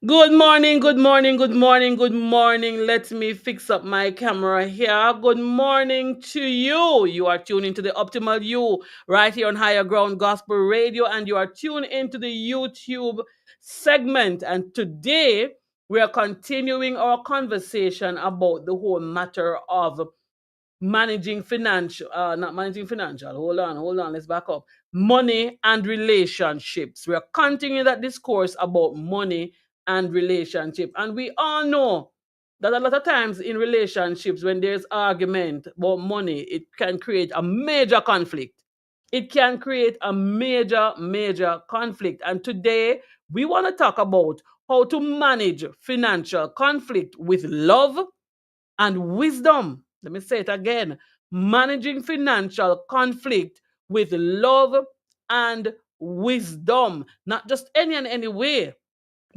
Good morning, good morning, good morning, good morning. Let me fix up my camera here. Good morning to you. You are tuning to the Optimal You right here on Higher Ground Gospel Radio, and you are tuned into the YouTube segment. And today we are continuing our conversation about the whole matter of managing financial, not managing financial. Hold on, let's back up. Money and relationships. We are continuing that discourse about money and relationship. And we all know that a lot of times in relationships, when there's argument about money, it can create a major conflict. It can create a major conflict. And today we want to talk about how to manage financial conflict with love and wisdom. Let me say it again: managing financial conflict with love and wisdom. Not just any and any way,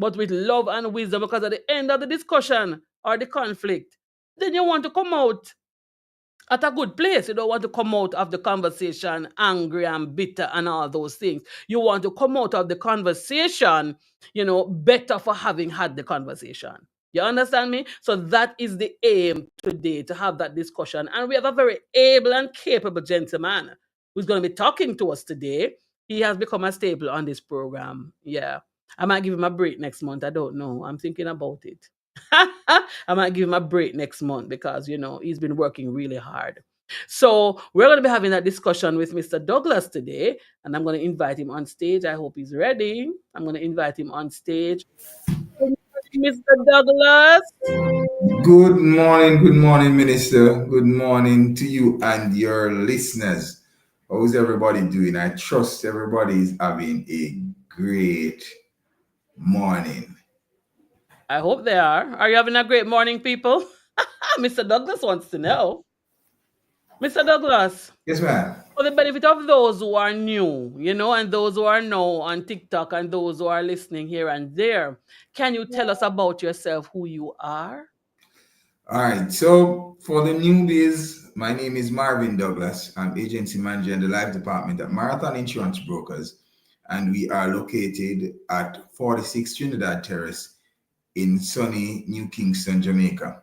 but with love and wisdom. Because at the end of the discussion or the conflict, then you want to come out at a good place. You don't want to come out of the conversation angry and bitter and all those things. You want to come out of the conversation, better for having had the conversation. You understand me? So that is the aim today, to have that discussion. And we have a very able and capable gentleman who's going to be talking to us today. He has become a staple on this program. Yeah. I might give him a break next month. I don't know. I'm thinking about it. I might give him a break next month because, he's been working really hard. So we're going to be having that discussion with Mr. Douglas today, and I'm going to invite him on stage. I hope he's ready. I'm going to invite him on stage. Mr. Douglas. Good morning, Minister. Good morning to you and your listeners. How's everybody doing? I trust everybody is having a great morning. I hope they are. Are you having a great morning, people? Mr. Douglas wants to know. Mr. Douglas, Yes, ma'am. for the benefit of those who are new, and those who are now on TikTok and those who are listening here and there, can you tell us about yourself, who you are? All right. So, for the newbies, my name is Marvin Douglas. I'm agency manager in the life department at Marathon Insurance Brokers, and we are located at 46 Trinidad Terrace in sunny New Kingston, Jamaica.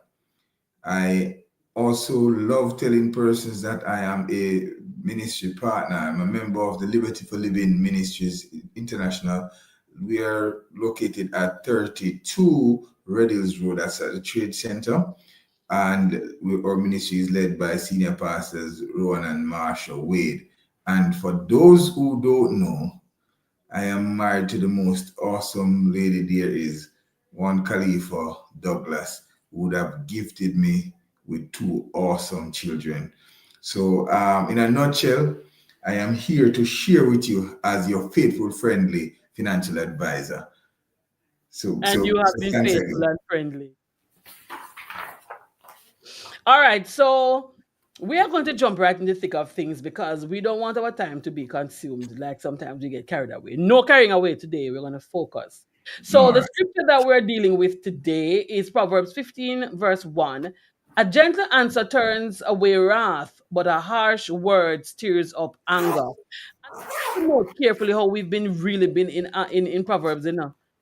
I also love telling persons that I am a ministry partner. I'm a member of the Liberty for Living Ministries International. We are located at 32 Red Hills Road, that's at the Trade Center. And our ministry is led by senior pastors Rowan and Marshall Wade. And for those who don't know, I am married to the most awesome lady there is, one Khalifa Douglas, who would have gifted me with two awesome children. So, in a nutshell, I am here to share with you as your faithful, friendly financial advisor. So, And so, you have so been thanks faithful again. and friendly. All right, so we are going to jump right in the thick of things because we don't want our time to be consumed like sometimes we get carried away. No carrying away today. We're going to focus. So All the right. scripture that we're dealing with today is Proverbs 15, verse 1. A gentle answer turns away wrath, but a harsh word stirs up anger. To note carefully how we've been really been in Proverbs.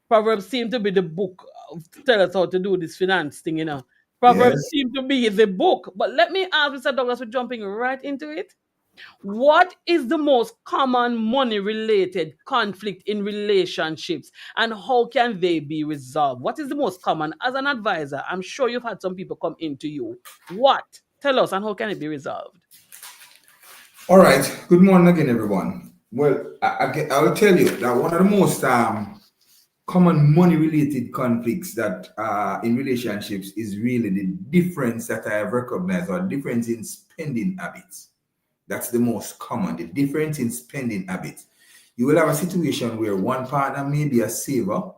Proverbs seem to be the book to tell us how to do this finance thing. Proverbs Yes. seem to be the book. But let me ask Mr. Douglas, we're jumping right into it. What is the most common money related conflict in relationships, and how can they be resolved? What is the most common? As an advisor, I'm sure you've had some people come into you. What? Tell us, and how can it be resolved? All right. Good morning again, everyone. Well, I will tell you that one of the most common money related conflicts that in relationships is really the difference that I have recognized, or difference in spending habits. That's the most common, the difference in spending habits. You will have a situation where one partner may be a saver,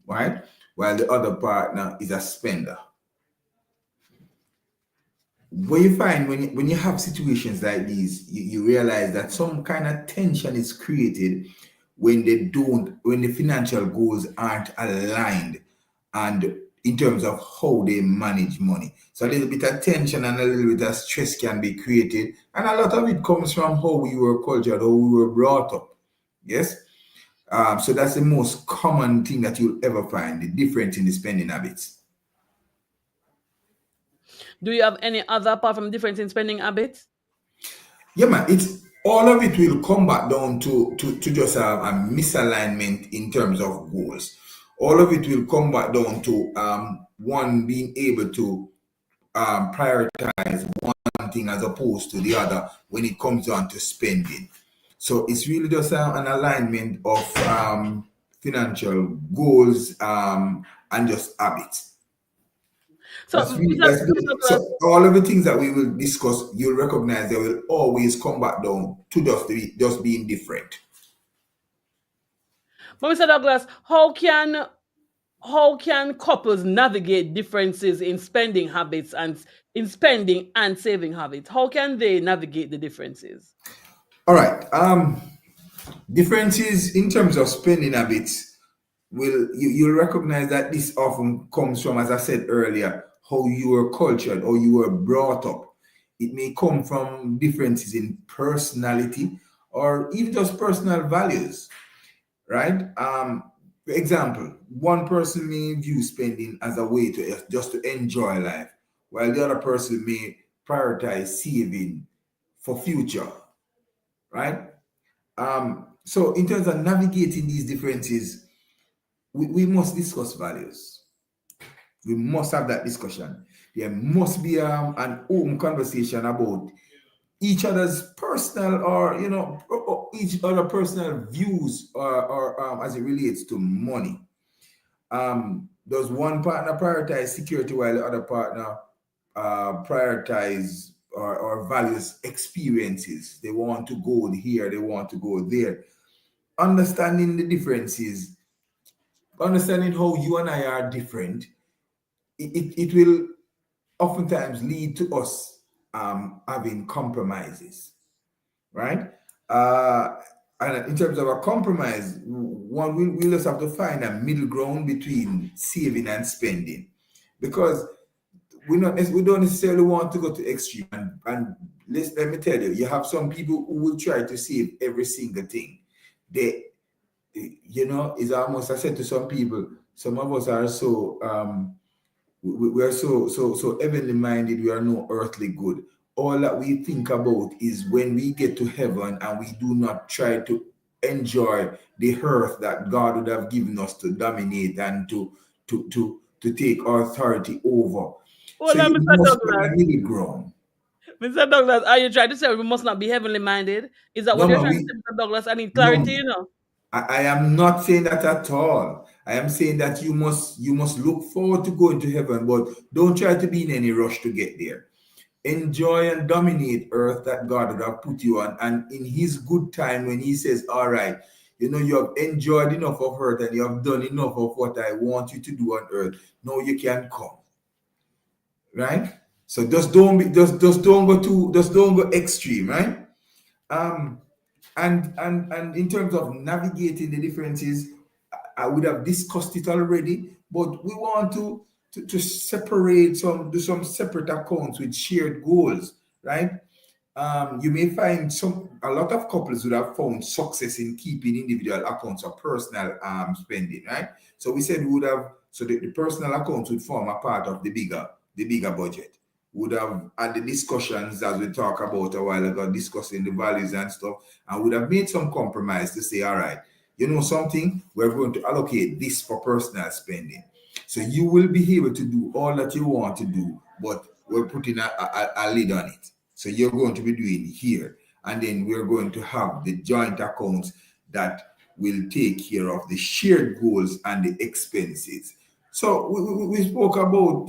right, while the other partner is a spender. What you find when you have situations like these, you realize that some kind of tension is created when the financial goals aren't aligned, and in terms of how they manage money. So a little bit of tension and a little bit of stress can be created. And a lot of it comes from how we were cultured, how we were brought up. Yes. So that's the most common thing that you'll ever find, the difference in the spending habits. Do you have any other apart from difference in spending habits? Yeah, man, it's all of it will come back down to just a misalignment in terms of goals. All of it will come back down to one being able to prioritize one thing as opposed to the other when it comes down to spending. So it's really just an alignment of financial goals and just habits. So, That's Mr. good. Douglas, So all of the things that we will discuss, you'll recognize they will always come back down to just being different. but Mr. Douglas, how can couples navigate differences in spending habits and in spending and saving habits? How can they navigate the differences? All right. Differences in terms of spending habits you'll recognize that this often comes from, as I said earlier, how you were cultured or you were brought up. It may come from differences in personality or even just personal values, right? For example, one person may view spending as a way to just to enjoy life, while the other person may prioritize saving for future, right? So in terms of navigating these differences, we must discuss values. We must have that discussion. There must be an open conversation about each other's personal or each other personal views or as it relates to money. Does one partner prioritize security while the other partner prioritize or values experiences? They want to go here, they want to go there. Understanding the differences, understanding how you and I are different, it will oftentimes lead to us having compromises, right? Uh, and in terms of a compromise, one we'll just have to find a middle ground between saving and spending, because we don't necessarily want to go to extreme. And let me tell you, you have some people who will try to save every single thing. They, it's almost, I said to some people, some of us are so we are so heavenly minded, we are no earthly good. All that we think about is when we get to heaven and we do not try to enjoy the earth that God would have given us to dominate and to take authority over. So Hold on, you Mr. must find Douglas. a middle ground. Mr. Douglas, are you trying to say we must not be heavenly minded? Is that No, what you're man, trying to say, Mr. Douglas? I need no, clarity, you know. I am not saying that at all. I am saying that you must look forward to going to heaven, but don't try to be in any rush to get there. Enjoy and dominate earth that God would have put you on. And in his good time, when he says, all right, you have enjoyed enough of earth and you have done enough of what I want you to do on earth. Now you can come. Right? So just don't go just don't go extreme, right? Um and in terms of navigating the differences, I would have discussed it already, but we want to separate do some separate accounts with shared goals, right? You may find a lot of couples would have found success in keeping individual accounts of personal spending, right? So we said we would have so the personal accounts would form a part of the bigger budget. Would have had the discussions as we talked about a while ago, discussing the values and stuff, and would have made some compromise to say, all right, you know something, we're going to allocate this for personal spending. So you will be able to do all that you want to do, but we're putting a lid on it. So you're going to be doing here. And then we're going to have the joint accounts that will take care of the shared goals and the expenses. So we spoke about,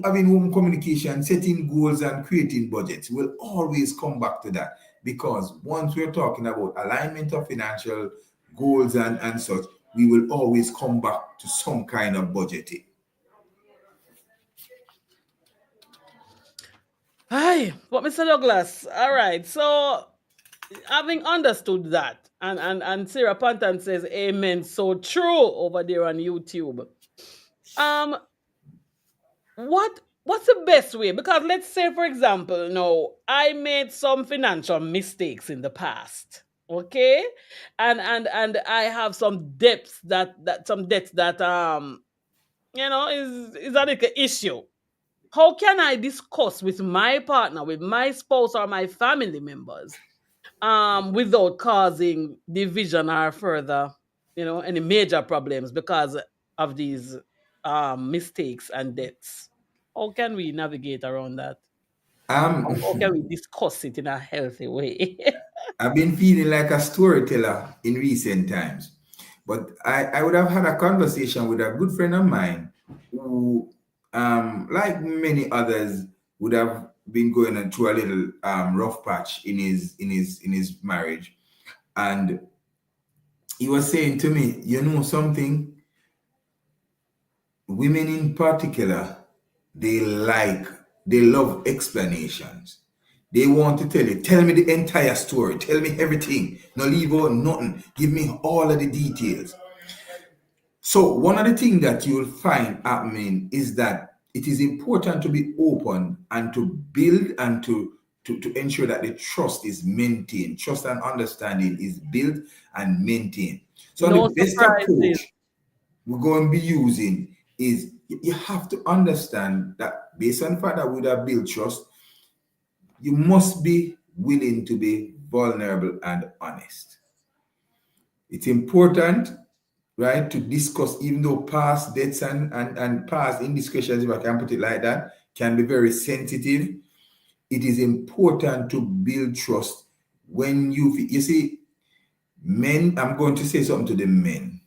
having home communication, setting goals and creating budgets. We'll always come back to that because once we're talking about alignment of financial goals and such, we will always come back to some kind of budgeting. Hi, but Mr. Douglas, all right. So having understood that, and Sarah Panton says amen, so true over there on YouTube. Um, what's the best way? Because let's say, for example, no, I made some financial mistakes in the past. Okay, and I have some debts that some debts that is a little issue. How can I discuss with my partner, with my spouse or my family members, without causing division or further, any major problems because of these mistakes and debts? How can we navigate around that? How can we Um, discuss it in a healthy way? I've been feeling like a storyteller in recent times, but I would have had a conversation with a good friend of mine who, like many others, would have been going through a little rough patch in his marriage, and he was saying to me, you know something, women in particular, they like, they love explanations. They want to tell me the entire story, tell me everything, no leave out nothing, give me all of the details. So one of the things that you'll find happening is that it is important to be open and to build and to ensure that the trust is maintained. Trust and understanding is built and maintained. So the No best surprises. approach we're going to be using is you have to understand that based on the fact that we have built trust, you must be willing to be vulnerable and honest. It's important, right, to discuss, even though past debts and past indiscretions, if I can put it like that, can be very sensitive. It is important to build trust. When you see, men, I'm going to say something to the men.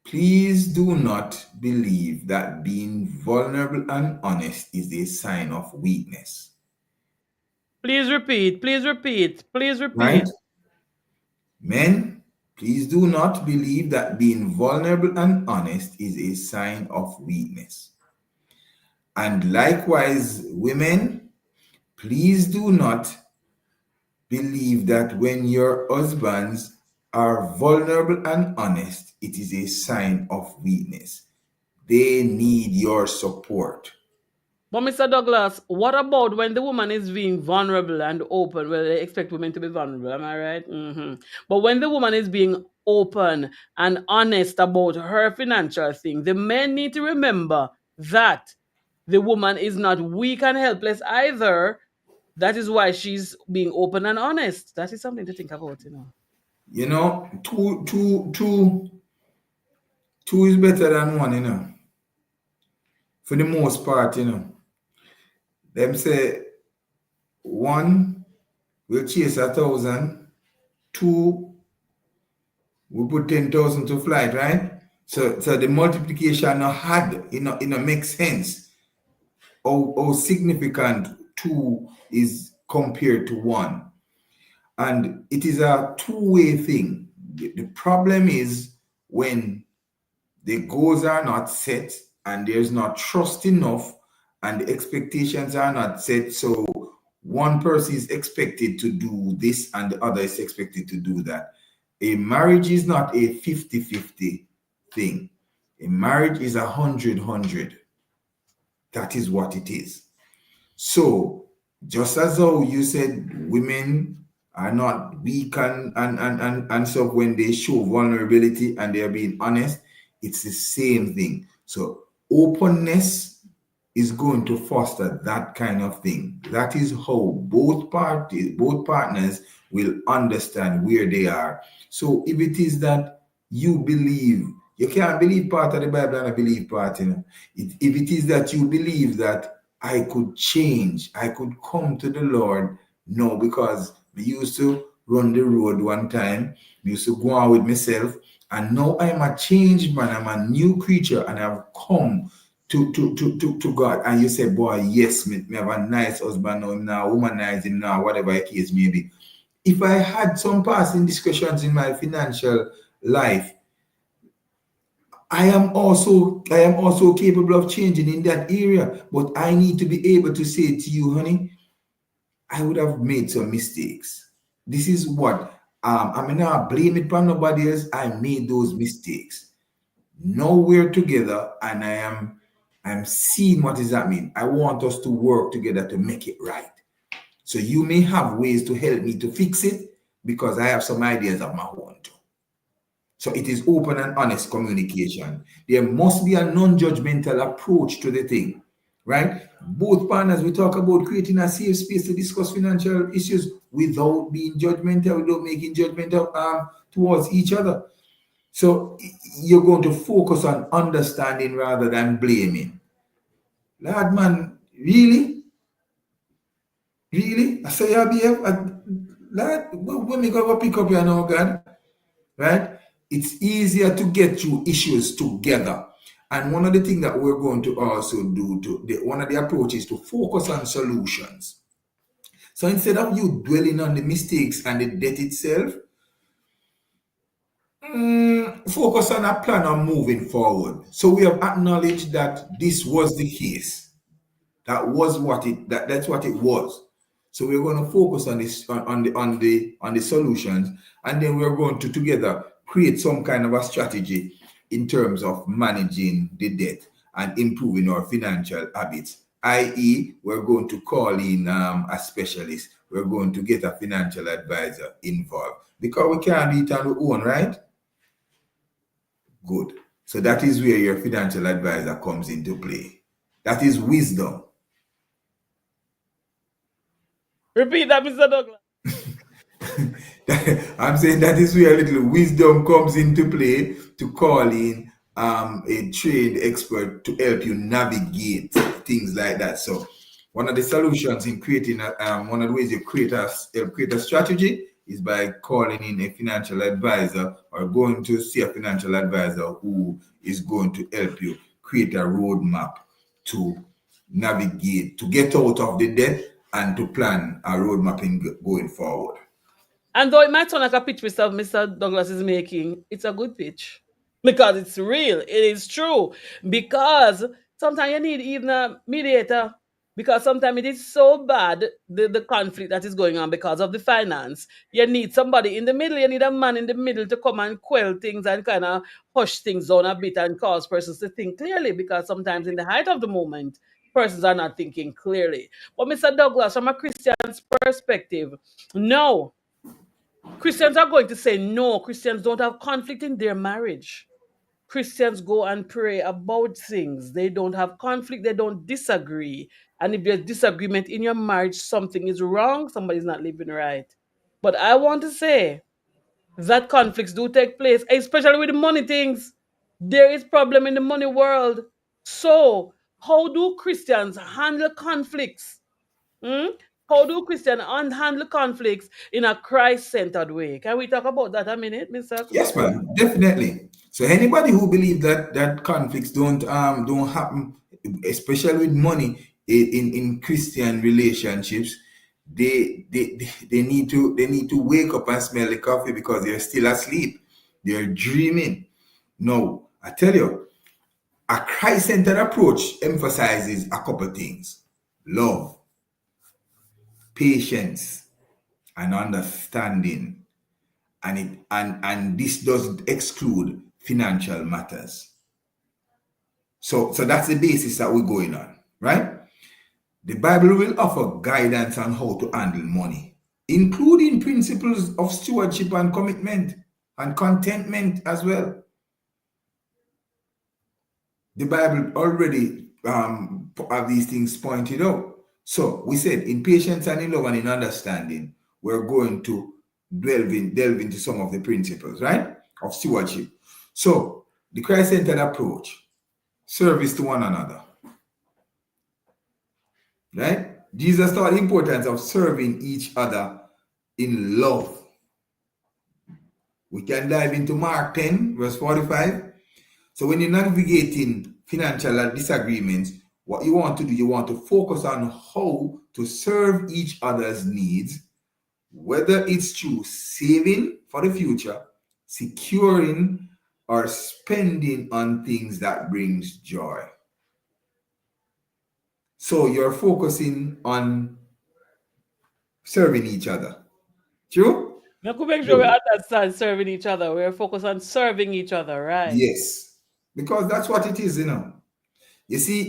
Please do not believe that being vulnerable and honest is a sign of weakness, Please repeat. Please repeat. Please right? repeat. Men, please do not believe that being vulnerable and honest is a sign of weakness. And likewise, women, please do not believe that when your husbands are vulnerable and honest, it is a sign of weakness. They need your support. But Mr. Douglas, what about when the woman is being vulnerable and open? Well, they expect women to be vulnerable, am I right? But when the woman is being open and honest about her financial thing, the men need to remember that the woman is not weak and helpless either. That is why she's being open and honest. That is something to think about. You know, two is better than one, for the most part. Them say one will chase 1,000, two we put 10,000 to flight, right? So the multiplication not had, it makes sense. How significant two is compared to one. And it is a two-way thing. The problem is when the goals are not set and there's not trust enough and the expectations are not set. So one person is expected to do this and the other is expected to do that. A marriage is not a 50-50 thing. A marriage is 100-100. That is what it is. So just as though you said women are not weak and so when they show vulnerability and they're being honest, it's the same thing. So openness is going to foster that kind of thing. That is how both partners will understand where they are. So if it is that you believe, you can't believe part of the Bible and I believe part. If it is that you believe that I could change, I could come to the Lord, no, because we used to run the road one time, we used to go on with myself, and now I'm a changed man, I'm a new creature, and I've come to God. And you say, boy, yes, me have a nice husband now, womanize him now, whatever the case may be. If I had some passing discussions in my financial life, I am also capable of changing in that area. But I need to be able to say to you, honey, I would have made some mistakes. This is what I mean, not blame it on nobody else. I made those mistakes. Now we're together and I'm seeing what is happening. I want us to work together to make it right. So you may have ways to help me to fix it, because I have some ideas of my own too. So it is open and honest communication. There must be a non-judgmental approach to the thing, right? Both partners, we talk about creating a safe space to discuss financial issues without being judgmental, without making judgmental towards each other. So you're going to focus on understanding rather than blaming. Lad, man, really? Really? I say, yeah, behave. Lad, when we go pick up your now, God, right? It's easier to get through issues together. And one of the things that we're going to also do, one of the approaches to focus on solutions. So instead of you dwelling on the mistakes and the debt itself, focus on a plan on moving forward. So we have acknowledged that this was the case. That was what it that's what it was. So we're going to focus on this on the solutions, and then we're going to together create some kind of a strategy in terms of managing the debt and improving our financial habits. I.e., we're going to call in a specialist. We're going to get a financial advisor involved because we can't do it on our own, right? Good. So that is where your financial advisor comes into play. That is wisdom. Repeat that, Mr. Douglas. I'm saying that is where a little wisdom comes into play to call in a trained expert to help you navigate things like that. So, one of the solutions in creating one of the ways you create a strategy is by calling in a financial advisor or going to see a financial advisor who is going to help you create a roadmap to navigate, to get out of the debt and to plan a roadmap in going forward. And though it might sound like a pitch Mr. Douglas is making, it's a good pitch because it's real. It is true. Because sometimes you need even a mediator. Because sometimes it is so bad, the conflict that is going on because of the finance. You need somebody in the middle. You need a man in the middle to come and quell things and kind of hush things down a bit and cause persons to think clearly. Because sometimes in the height of the moment, persons are not thinking clearly. But Mr. Douglas, from a Christian's perspective, no. Christians are going to say no. Christians don't have conflict in their marriage. Christians go and pray about things. They don't have conflict. They don't disagree. And if there's disagreement in your marriage, something is wrong. Somebody's not living right. But I want to say that conflicts do take place, especially with the money things. There is problem in the money world. So, how do Christians handle conflicts? Hmm? How do Christians handle conflicts in a Christ-centered way? Can we talk about that a minute, Mr. Yes, man, definitely. So anybody who believes that conflicts don't happen, especially with money in Christian relationships, they need to wake up and smell the coffee because they're still asleep. They're dreaming. No, I tell you, a Christ-centered approach emphasizes a couple things: love, patience, and understanding. And this doesn't exclude financial matters. So that's the basis that we're going on, right? The Bible will offer guidance on how to handle money, including principles of stewardship and commitment and contentment as well. The Bible already have these things pointed out. So we said in patience and in love and in understanding, we're going to delve into some of the principles, right? Of stewardship. So the Christ-centered approach, service to one another, right? Jesus taught the importance of serving each other in love. We can dive into Mark 10, verse 45. So when you're navigating financial disagreements, what you want to do, you want to focus on how to serve each other's needs, whether it's through saving for the future, securing, or spending on things that brings joy. So you're focusing on serving each other. True? We have to make sure we Good. understand serving each other. We're focused on serving each other, right? Yes. Because that's what it is, you know. You see,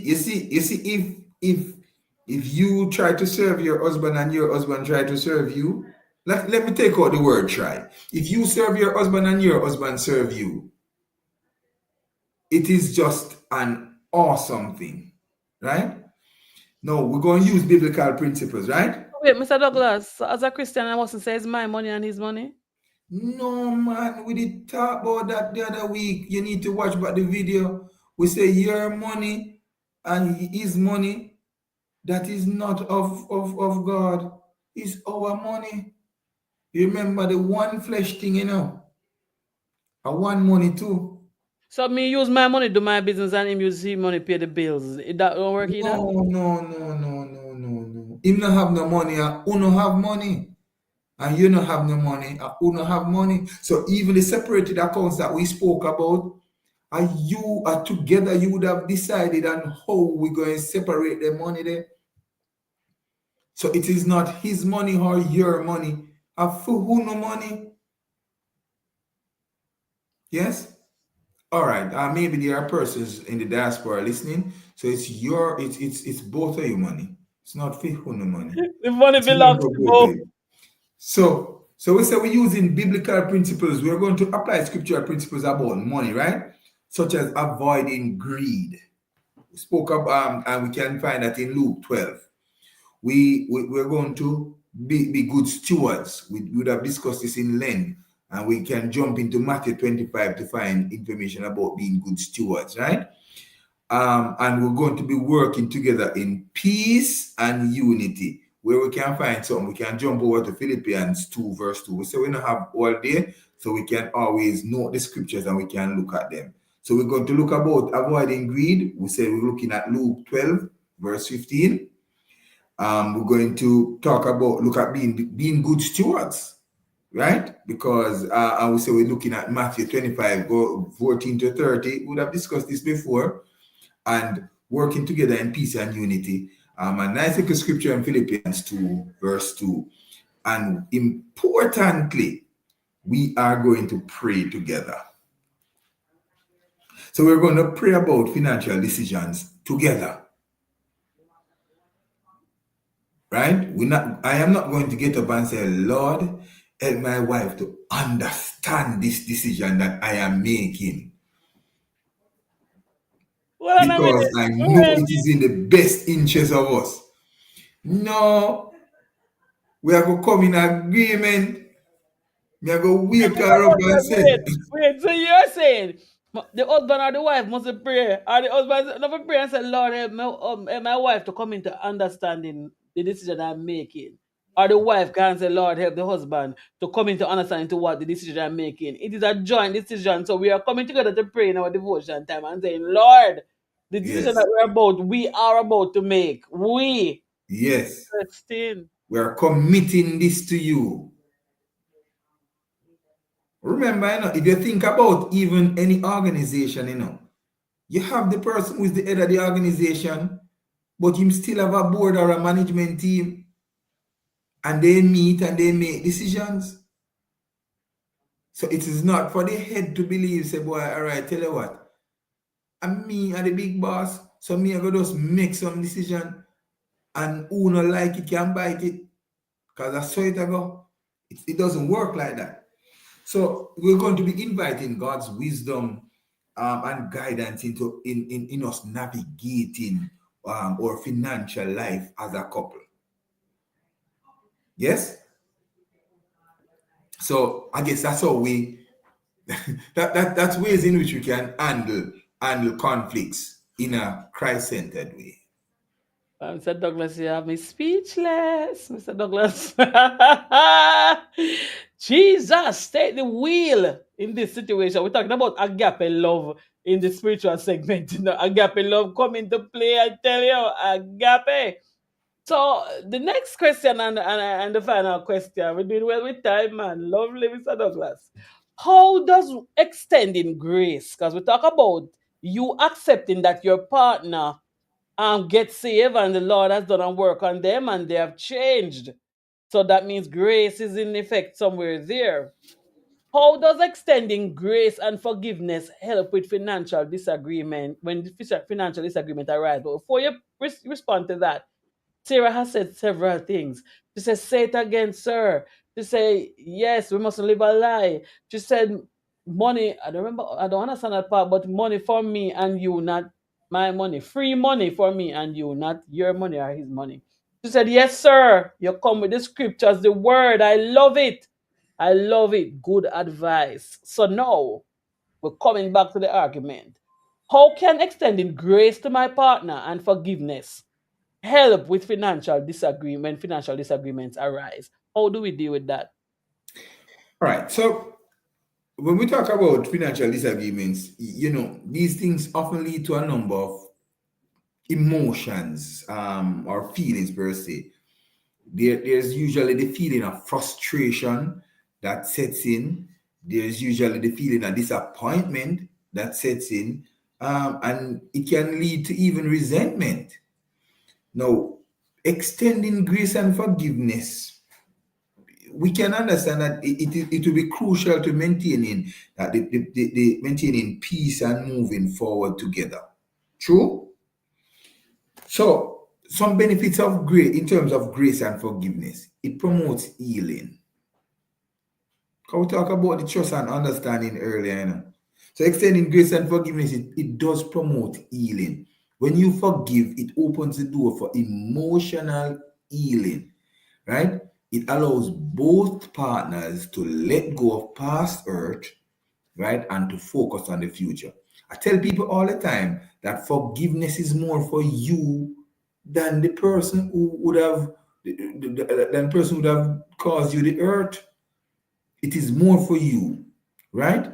if you try to serve your husband and your husband try to serve you, Let me take out the word try. If you serve your husband and your husband serve you, it is just an awesome thing, right? No, we're going to use biblical principles, right? Wait, Mr. Douglas, so as a Christian, I mustn't say it's my money and his money. No, man, we did talk about that the other week. You need to watch back the video. We say your money and his money, that is not of God. It's our money. You remember the one flesh thing, and one money too. So me use my money do my business and him use his money pay the bills. That don't work No, either. no. Him no have no money, and uno have money. And you don't have no money, and uno have money. So even the separated accounts that we spoke about, and you are together, you would have decided on how we're going to separate the money there. So it is not his money or your money. For who no money? Yes? All right. Maybe there are persons in the diaspora listening. So it's both of your money. It's not for who no money. The money It's money belongs for to both of both. you. So we say we're using biblical principles. We're going to apply scriptural principles about money, right? Such as avoiding greed. We spoke up, and we can find that in Luke 12. We're going to be good stewards. We would have discussed this in Lent, and we can jump into Matthew 25 to find information about being good stewards, right? And we're going to be working together in peace and unity. Where we can find something, we can jump over to Philippians 2, verse 2. We say we don't have all day, so we can always note the scriptures and we can look at them. So we're going to look about avoiding greed. We say we're looking at Luke 12, verse 15. We're going to look at being good stewards, right? Because I would say we're looking at Matthew 25, 14 to 30. We would have discussed this before, and working together in peace and unity. A nice little scripture in Philippians 2, verse 2. And importantly, we are going to pray together. So we're going to pray about financial decisions together. Right? I am not going to get up and say, Lord, help my wife to understand this decision that I am making, Hold on a because minute. I know Wait, it is in the best interest of us. No, we are going to come in agreement. Me I go wake her up and say, wait. So you're saying the husband or the wife must pray, or the husband never pray and say, Lord, help my wife to come into understanding the decision I'm making. Or the wife can say, Lord, help the husband to come into understanding to what the decision I'm making. It is a joint decision. So we are coming together to pray in our devotion time and saying, Lord, the decision yes, that we are about to make. We yes, Christine. we are committing this to you. Remember, if you think about even any organization, you have the person who is the head of the organization, but you still have a board or a management team, and they meet and they make decisions. So it is not for the head to believe, say, boy, all right, tell you what, I'm me and the big boss, so me I go just make some decision, and who not like it can bite it, because I saw it ago. It doesn't work like that. So we're going to be inviting God's wisdom, and guidance in us navigating our financial life as a couple. Yes. So I guess that's how we that's ways in which we can handle conflicts in a Christ-centered way. Mr. Douglas, you have me speechless, Mr. Douglas. Jesus, take the wheel in this situation. We're talking about agape love in the spiritual segment. Agape love come into play, I tell you, agape. So the next question and the final question, we're doing well with time, man. Lovely, Mr. Douglas. How does extending grace, because we talk about you accepting that your partner get saved and the Lord has done a work on them and they have changed. So that means grace is in effect somewhere there. How does extending grace and forgiveness help with financial disagreement when the financial disagreement arises? But before you respond to that, Sarah has said several things. She says, say it again, sir. She say, yes, we mustn't live a lie. She said, money, I don't remember, I don't understand that part, but money for me and you, not my money. Free money for me and you, not your money or his money. She said, yes, sir. You come with the scriptures, the word. I love it. I love it. Good advice. So now we're coming back to the argument. How can extending grace to my partner and forgiveness help with financial disagreement when financial disagreements arise? How do we deal with that? All right. So when we talk about financial disagreements, these things often lead to a number of emotions or feelings per se. There's usually the feeling of frustration that sets in. There's usually the feeling of disappointment that sets in. And it can lead to even resentment. Now, extending grace and forgiveness, we can understand that it will be crucial to maintaining that the maintaining peace and moving forward together. True. So some benefits of grace in terms of grace and forgiveness. It promotes healing. Can we talk about the trust and understanding earlier? So extending grace and forgiveness, it does promote healing. When you forgive, it opens the door for emotional healing, right? It allows both partners to let go of past hurt, right, and to focus on the future. I tell people all the time that forgiveness is more for you than the person who would have than the person who would have caused you the hurt. It is more for you, right?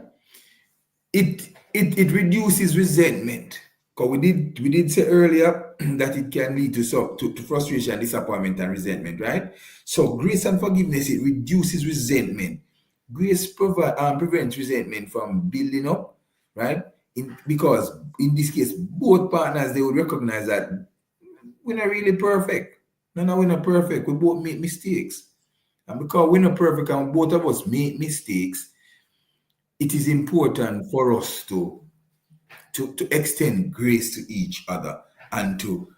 It reduces resentment. Because we did say earlier that it can lead to frustration, disappointment, and resentment, right? So grace and forgiveness, it reduces resentment. Grace prevents resentment from building up, right? Because in this case, both partners they would recognize that we're not really perfect. No, we're not perfect. We both make mistakes. And because we're not perfect and both of us make mistakes, it is important for us to extend grace to each other and to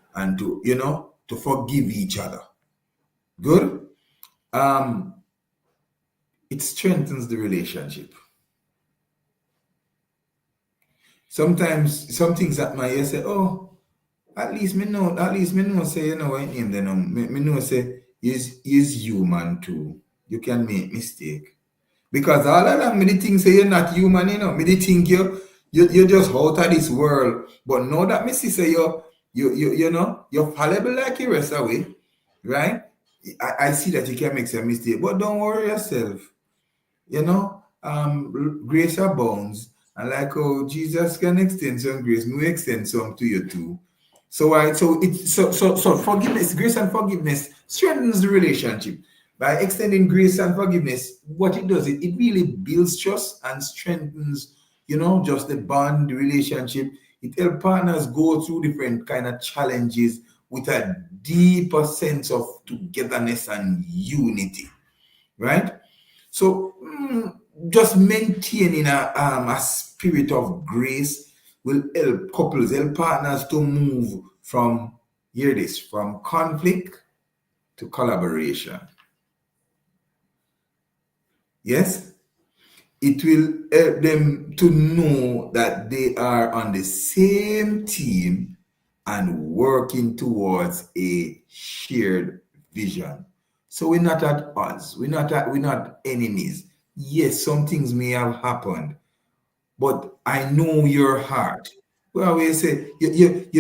forgive each other. Good. Um, it strengthens the relationship. Sometimes some things that my ear say, oh, at least me know say what him then me know say is human too. You can make mistake. Because all along me the think say you're not human, Me the think you're just out of this world. But now that me see say you're fallible like the rest away, right? I see that you can make some mistake, but don't worry yourself. Grace abounds, and like how Jesus can extend some grace, we extend some to you too. So forgiveness, grace and forgiveness strengthens the relationship. By extending grace and forgiveness, what it does, it really builds trust and strengthens, just the bond, the relationship. It helps partners go through different kind of challenges with a deeper sense of togetherness and unity, right? So just maintaining a spirit of grace will help couples, help partners to move from, hear this, from conflict to collaboration. Yes? It will help them to know that they are on the same team and working towards a shared vision. So we're not at odds. We're not enemies. Yes, some things may have happened, but I know your heart. Well, we say if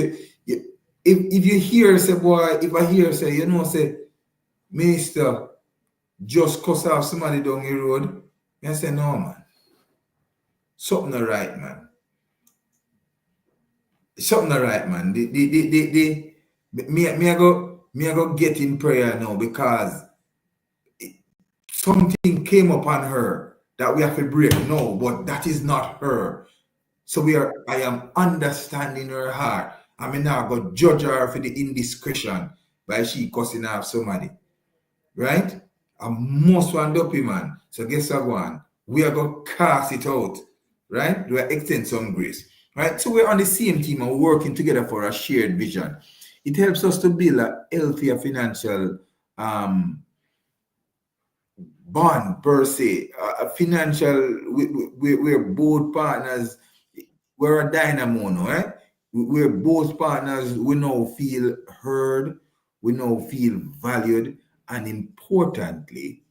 you hear say boy, if I hear say say minister just cuss off somebody down the road, I say no man, something not right man, something not right man. Me I go get in prayer now because something came upon her that we have to break. No, but that is not her. So I am understanding her heart. I mean now go judge her for the indiscretion by she cussing off somebody. Right? I must wind up him, man. So guess what one? We are gonna cast it out. Right? We are extend some grace. Right? So we're on the same team and working together for a shared vision. It helps us to build a healthier financial bond per se, a financial, we're both partners, we're a dynamo, no, eh? We're both partners, we now feel heard, we now feel valued, and importantly,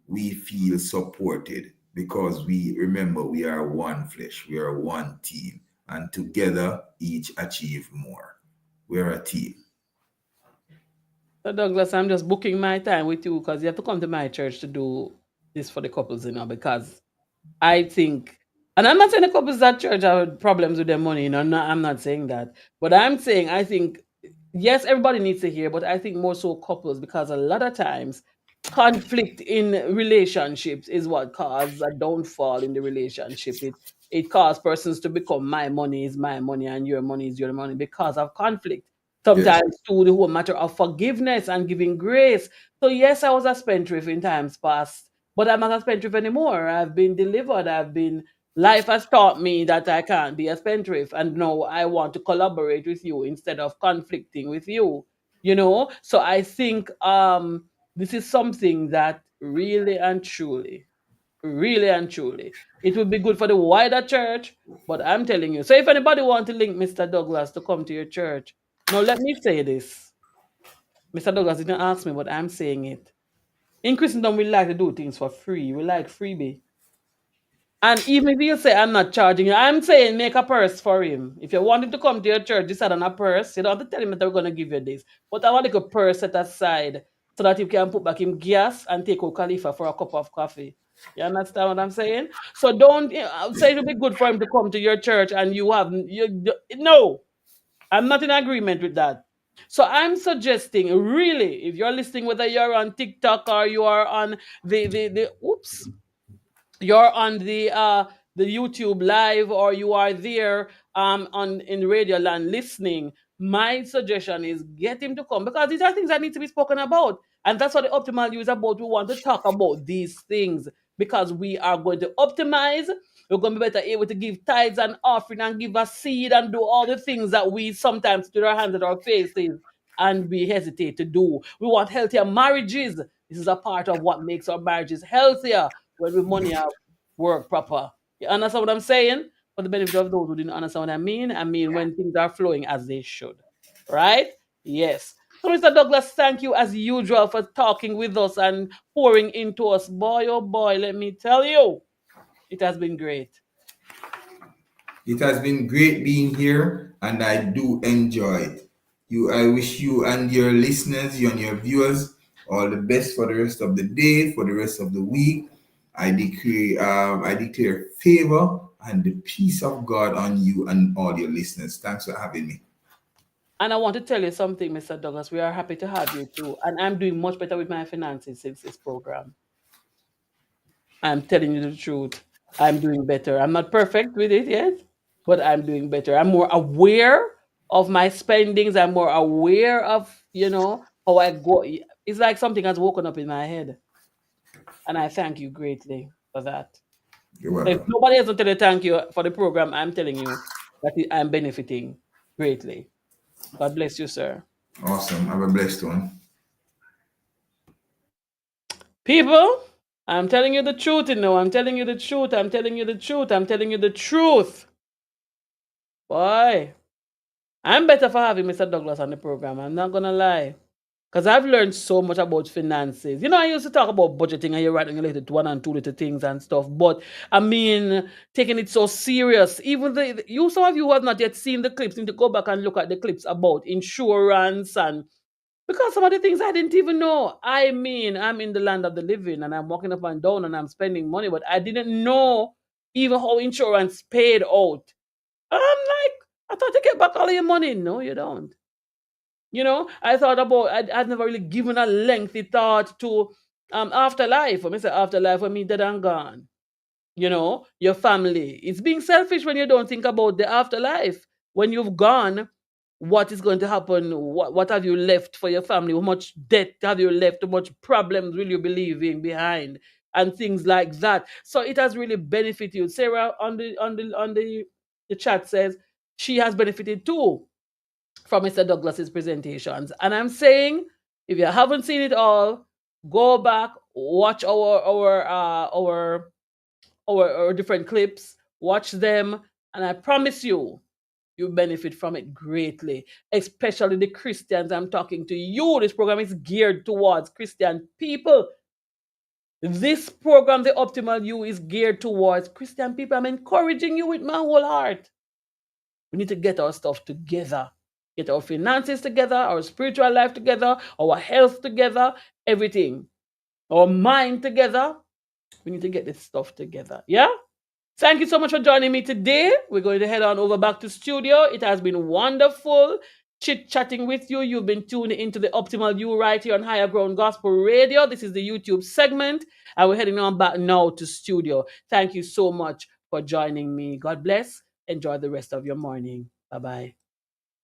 we feel supported because we remember we are one flesh, we are one team, and together each achieve more. We're a team. So Douglas, I'm just booking my time with you because you have to come to my church to do this for the couples, because I think, and I'm not saying the couples at church have problems with their money, I'm not saying that. But I'm saying, I think, yes, everybody needs to hear, but I think more so couples, because a lot of times conflict in relationships is what causes a downfall in the relationship. It causes persons to become my money is my money and your money is your money because of conflict. Yes. Sometimes to the whole matter of forgiveness and giving grace. So yes, I was a spendthrift in times past, but I'm not a spendthrift anymore. I've been delivered. Life has taught me that I can't be a spendthrift. And now I want to collaborate with you instead of conflicting with you. So I think this is something that really and truly, it would be good for the wider church. But I'm telling you, so if anybody want to link Mr. Douglas to come to your church, now let me say this. Mr. Douglas didn't ask me, but I'm saying it. In Christendom, we like to do things for free. We like freebie. And even if you say I'm not charging you, I'm saying make a purse for him. If you want him to come to your church, decide on a purse. You don't have to tell him that we're going to give you this. But I want like a purse set aside so that you can put back in gas and take out Khalifa for a cup of coffee. You understand what I'm saying? So don't I would say it would be good for him to come to your church and you have no. I'm not in agreement with that. So I'm suggesting, really, if you're listening, whether you're on TikTok or you are on the oops, you're on the YouTube live or you are there on in Radio Land listening, my suggestion is get him to come because these are things that need to be spoken about. And that's what the optimal use is about. We want to talk about these things because we are going to optimize. We're going to be better able to give tithes and offering and give a seed and do all the things that we sometimes put our hands at our faces and we hesitate to do. We want healthier marriages. This is a part of what makes our marriages healthier when we money have work proper. You understand what I'm saying? For the benefit of those who didn't understand what I mean when things are flowing as they should. Right? Yes. So, Mr. Douglas, thank you as usual for talking with us and pouring into us. Boy, oh boy, let me tell you, it has been great. It has been great being here, and I do enjoy it. I wish you and your listeners, you and your viewers, all the best for the rest of the day, for the rest of the week. I declare favor and the peace of God on you and all your listeners. Thanks for having me. And I want to tell you something, Mr. Douglas. We are happy to have you too. And I'm doing much better with my finances since this program. I'm telling you the truth. I'm doing better. I'm not perfect with it yet, but I'm doing better. I'm more aware of my spendings. I'm more aware of, how I go. It's like something has woken up in my head. And I thank you greatly for that. You're So if welcome. nobody else will tell you thank you for the program, I'm telling you that I'm benefiting greatly. God bless you, sir. Awesome. Have a blessed one. People, I'm telling you the truth, I'm telling you the truth. I'm telling you the truth. I'm telling you the truth. Boy, I'm better for having Mr. Douglas on the program. I'm not gonna lie. Because I've learned so much about finances. I used to talk about budgeting and you're writing related to one and two little things and stuff. But I mean, taking it so serious. Even some of you who have not yet seen the clips need to go back and look at the clips about insurance and because some of the things I didn't even know. I mean, I'm in the land of the living and I'm walking up and down and I'm spending money, but I didn't know even how insurance paid out. I'm like, I thought you get back all of your money. No, you don't. I thought about, I'd never really given a lengthy thought to afterlife. When I say afterlife, when me dead and gone. Your family. It's being selfish when you don't think about the afterlife. When you've gone, what is going to happen? What have you left for your family? How much debt have you left? How much problems will you be leaving behind? And things like that. So it has really benefited you. Sarah on the chat says she has benefited too from Mr. Douglas's presentations. And I'm saying, if you haven't seen it all, go back, watch our different clips, watch them, and I promise you, you benefit from it greatly, especially the Christians. I'm talking to you. This program is geared towards Christian people. This program, The Optimal You, is geared towards Christian people. I'm encouraging you with my whole heart. We need to get our stuff together, get our finances together, our spiritual life together, our health together, everything, our mind together. We need to get this stuff together. Yeah? Thank you so much for joining me today. We're going to head on over back to studio. It has been wonderful chit-chatting with you. You've been tuning into the Optimal You right here on Higher Ground Gospel Radio. This is the YouTube segment, and we're heading on back now to studio. Thank you so much for joining me. God bless. Enjoy the rest of your morning. Bye-bye.